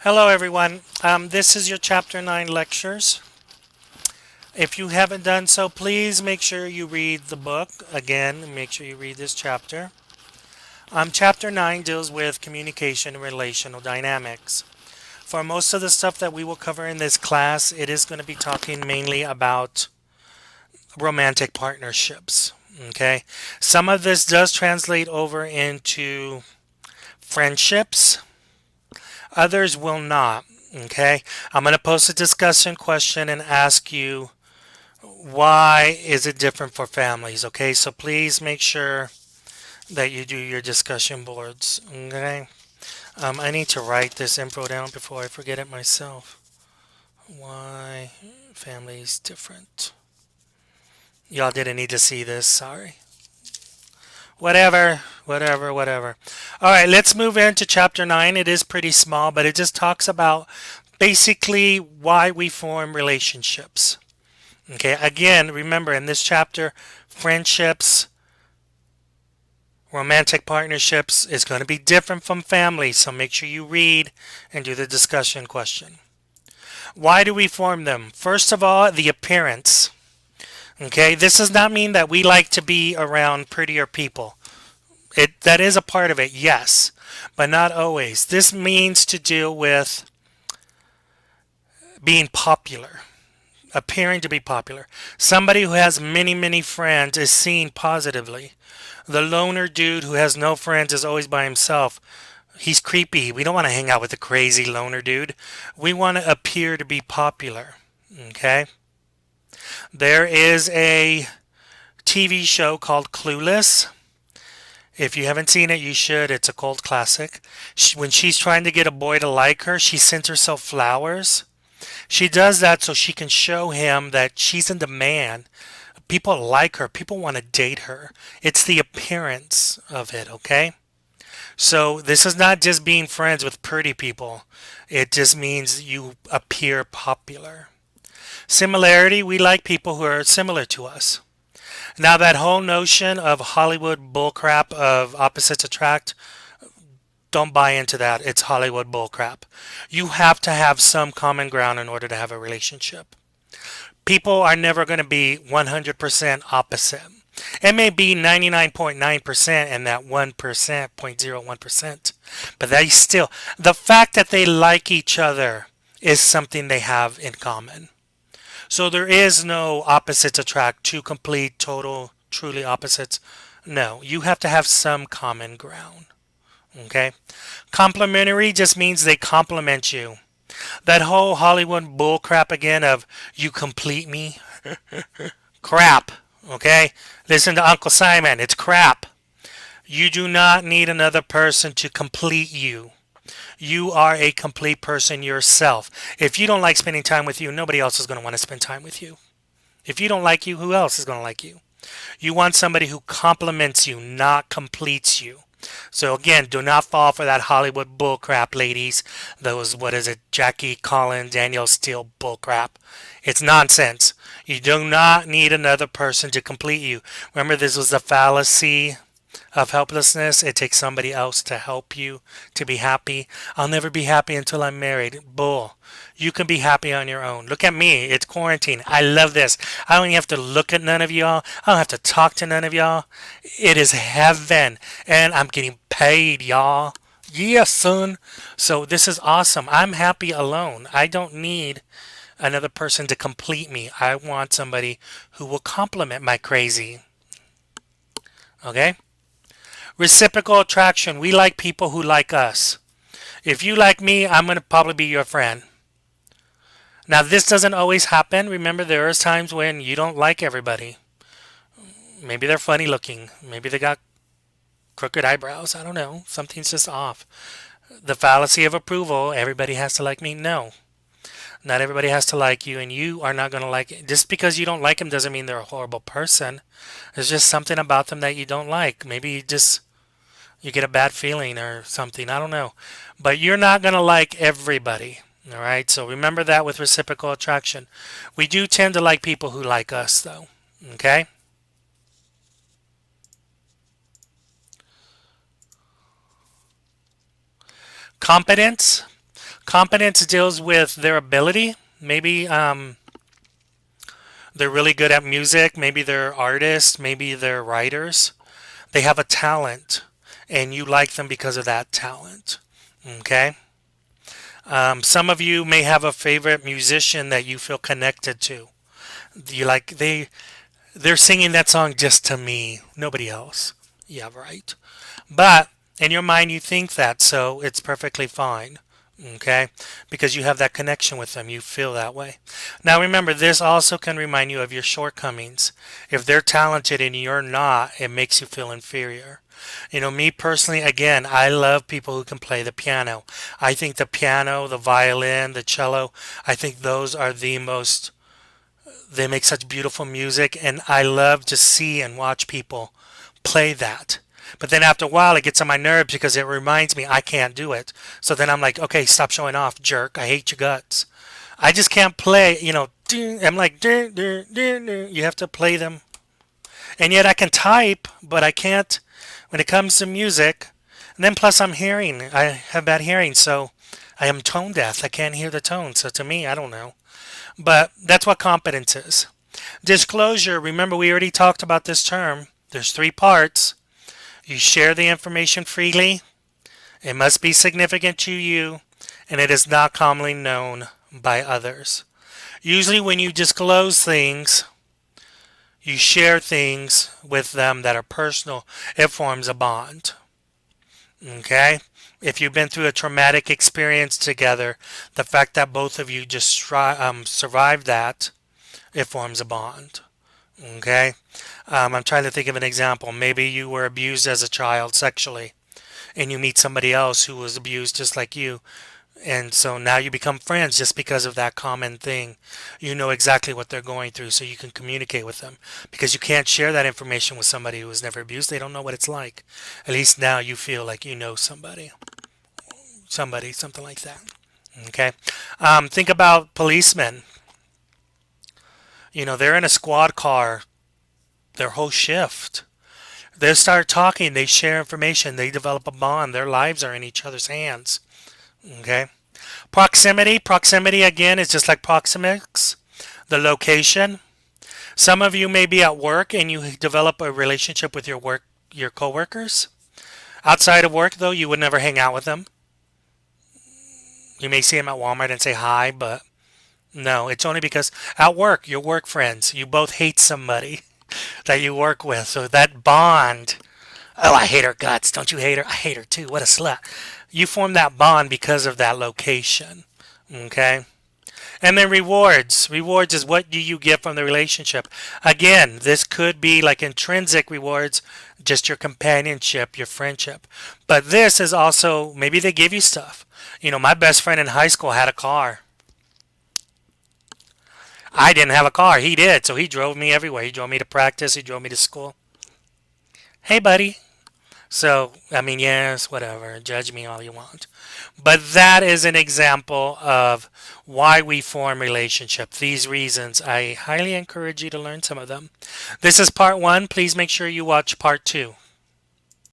Hello, everyone. This is your Chapter 9 lectures. If you haven't done so, please make sure you read the book. Again, make sure you read this chapter. Chapter 9 deals with communication and relational dynamics. For most of the stuff that we will cover in this class, it is going to be talking mainly about romantic partnerships. Okay? Some of this does translate over into friendships, others will not. Okay? I'm going to post a discussion question and ask you why is it different for families. Okay, so please make sure that you do your discussion boards. Okay, I need to write this info down before I forget it myself. Why families different? Y'all didn't need to see this. Sorry. Whatever. All right, let's move into chapter 9. It is pretty small, but it just talks about basically why we form relationships. Okay, again, remember in this chapter, friendships, romantic partnerships is going to be different from family, so make sure you read and do the discussion question. Why do we form them? First of all, the appearance. Okay, this does not mean that we like to be around prettier people. That is a part of it, yes, but not always. This means to deal with being popular, appearing to be popular. Somebody who has many friends is seen positively. The loner dude who has no friends is always by himself. He's creepy. We don't want to hang out with the crazy loner dude. We want to appear to be popular. Okay? There is a TV show called Clueless. If you haven't seen it, you should. It's a cult classic. When she's trying to get a boy to like her, she sends herself flowers. She does that so she can show him that she's in demand. People like her. People want to date her. It's the appearance of it, okay? So this is not just being friends with pretty people. It just means you appear popular. Similarity, we like people who are similar to us. Now that whole notion of Hollywood bullcrap of opposites attract, don't buy into that. It's Hollywood bullcrap. You have to have some common ground in order to have a relationship. People are never going to be 100% opposite. It may be 99.9% and that 1%, 0.01%, but they still, the fact that they like each other is something they have in common. So there is no opposites attract, two complete, total, truly opposites. No, you have to have some common ground. Okay? Complementary just means they complement you. That whole Hollywood bullcrap again of you complete me. Crap. Okay? Listen to Uncle Simon. It's crap. You do not need another person to complete you. You are a complete person yourself. If you don't like spending time with you, nobody else is going to want to spend time with you. If you don't like you, who else is going to like you? You want somebody who complements you, not completes you. So again, do not fall for that Hollywood bullcrap, ladies. Those, what is it, Jackie Collins, Danielle Steele bullcrap. It's nonsense. You do not need another person to complete you. Remember, this was the fallacy of helplessness. It takes somebody else to help you to be happy. I'll never be happy until I'm married. Bull. You can be happy on your own. Look at me. It's quarantine. I love this. I don't even have to look at none of y'all. I don't have to talk to none of y'all. It is heaven. And I'm getting paid, y'all. Yeah, son. So this is awesome. I'm happy alone. I don't need another person to complete me. I want somebody who will complement my crazy. Okay? Reciprocal attraction. We like people who like us. If you like me, I'm going to probably be your friend. Now, this doesn't always happen. Remember, there are times when you don't like everybody. Maybe they're funny looking. Maybe they got crooked eyebrows. I don't know. Something's just off. The fallacy of approval. Everybody has to like me. No. Not everybody has to like you, and you are not going to like it. Just because you don't like them doesn't mean they're a horrible person. There's just something about them that you don't like. Maybe you get a bad feeling or something. I don't know. But you're not going to like everybody. All right. So remember that with reciprocal attraction. We do tend to like people who like us, though. Okay. Competence. Competence deals with their ability. Maybe they're really good at music. Maybe they're artists. Maybe they're writers. They have a talent, and you like them because of that talent. Okay? Some of you may have a favorite musician that you feel connected to. You like they're singing that song just to me, nobody else. Yeah, right. But in your mind, you think that, so it's perfectly fine. Okay? Because you have that connection with them. You feel that way. Now, remember, this also can remind you of your shortcomings. If they're talented and you're not, it makes you feel inferior. Me personally, again, I love people who can play the piano. I think the piano, the violin, the cello, I think those are the most, they make such beautiful music, and I love to see and watch people play that. But then after a while, it gets on my nerves because it reminds me I can't do it. So then I'm like, okay, stop showing off, jerk. I hate your guts. I just can't play, I'm like, you have to play them. And yet I can type, but I can't when it comes to music. And then plus I have bad hearing, so I am tone deaf. I can't hear the tone. So to me, I don't know. But that's what competence is. Disclosure, remember we already talked about this term. There's three parts. You share the information freely. It must be significant to you, and it is not commonly known by others. Usually, when you disclose things, you share things with them that are personal. It forms a bond. Okay? If you've been through a traumatic experience together, the fact that both of you just survived that, it forms a bond. Okay? I'm trying to think of an example. Maybe you were abused as a child sexually, and you meet somebody else who was abused just like you. And so now you become friends just because of that common thing. You know exactly what they're going through, so you can communicate with them. Because you can't share that information with somebody who was never abused. They don't know what it's like. At least now you feel like you know somebody, something like that. Okay? Think about policemen. They're in a squad car their whole shift. They start talking, they share information, they develop a bond. Their lives are in each other's hands. Okay? Proximity again is just like proxemics, the location. Some of you may be at work and you develop a relationship with your coworkers. Outside of work though, you would never hang out with them. You may see them at Walmart and say hi, but no, it's only because at work, your work friends, you both hate somebody that you work with. So that bond, oh, I hate her guts. Don't you hate her? I hate her too. What a slut. You form that bond because of that location. Okay? And then rewards. Rewards is what do you get from the relationship. Again, this could be like intrinsic rewards, just your companionship, your friendship. But this is also, maybe they give you stuff. My best friend in high school had a car. I didn't have a car. He did, so he drove me everywhere. He drove me to practice. He drove me to school. Hey, buddy. So, I mean, yes, whatever. Judge me all you want. But that is an example of why we form relationships. These reasons, I highly encourage you to learn some of them. This is part one. Please make sure you watch part two.